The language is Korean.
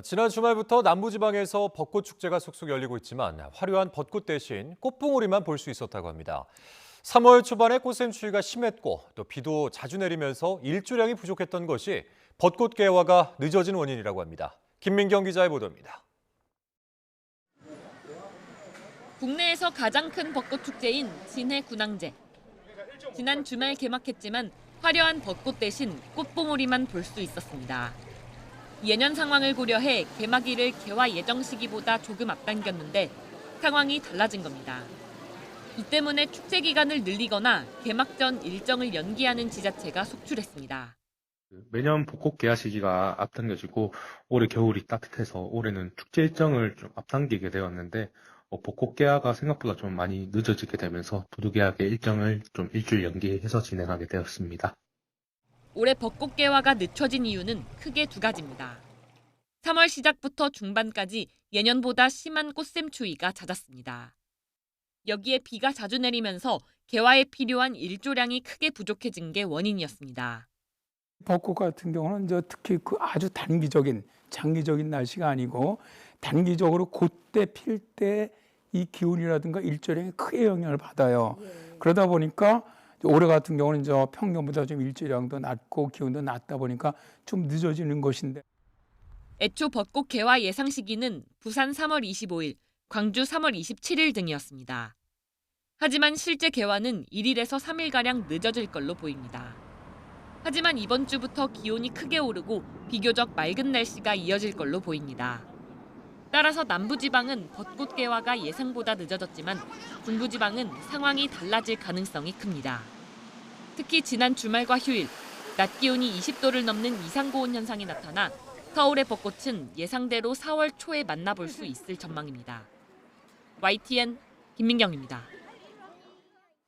지난 주말부터 남부지방에서 벚꽃 축제가 속속 열리고 있지만 화려한 벚꽃 대신 꽃봉오리만 볼 수 있었다고 합니다. 3월 초반에 꽃샘추위가 심했고 또 비도 자주 내리면서 일조량이 부족했던 것이 벚꽃 개화가 늦어진 원인이라고 합니다. 김민경 기자의 보도입니다. 국내에서 가장 큰 벚꽃 축제인 진해 군항제. 지난 주말 개막했지만 화려한 벚꽃 대신 꽃봉오리만 볼 수 있었습니다. 예년 상황을 고려해 개막일을 개화 예정 시기보다 조금 앞당겼는데 상황이 달라진 겁니다. 이 때문에 축제 기간을 늘리거나 개막 전 일정을 연기하는 지자체가 속출했습니다. 매년 벚꽃 개화 시기가 앞당겨지고 올해 겨울이 따뜻해서 올해는 축제 일정을 좀 앞당기게 되었는데 벚꽃 개화가 생각보다 좀 많이 늦어지게 되면서 부두개학의 일정을 좀 일주일 연기해서 진행하게 되었습니다. 올해 벚꽃 개화가 늦춰진 이유는 크게 두 가지입니다. 3월 시작부터 중반까지 예년보다 심한 꽃샘추위가 잦았습니다. 여기에 비가 자주 내리면서 개화에 필요한 일조량이 크게 부족해진 게 원인이었습니다. 벚꽃 같은 경우는 특히 그 아주 단기적인 장기적인 날씨가 아니고 단기적으로 그때 필 때 이 기온이라든가 일조량이 크게 영향을 받아요. 그러다 보니까 올해 같은 경우는 평년보다 좀 일조량도 낮고 기온도 낮다 보니까 좀 늦어지는 것인데. 애초 벚꽃 개화 예상 시기는 부산 3월 25일, 광주 3월 27일 등이었습니다. 하지만 실제 개화는 1일에서 3일가량 늦어질 걸로 보입니다. 하지만 이번 주부터 기온이 크게 오르고 비교적 맑은 날씨가 이어질 걸로 보입니다. 따라서 남부지방은 벚꽃 개화가 예상보다 늦어졌지만 중부지방은 상황이 달라질 가능성이 큽니다. 특히 지난 주말과 휴일, 낮 기온이 20도를 넘는 이상고온 현상이 나타나 서울의 벚꽃은 예상대로 4월 초에 만나볼 수 있을 전망입니다. YTN 김민경입니다.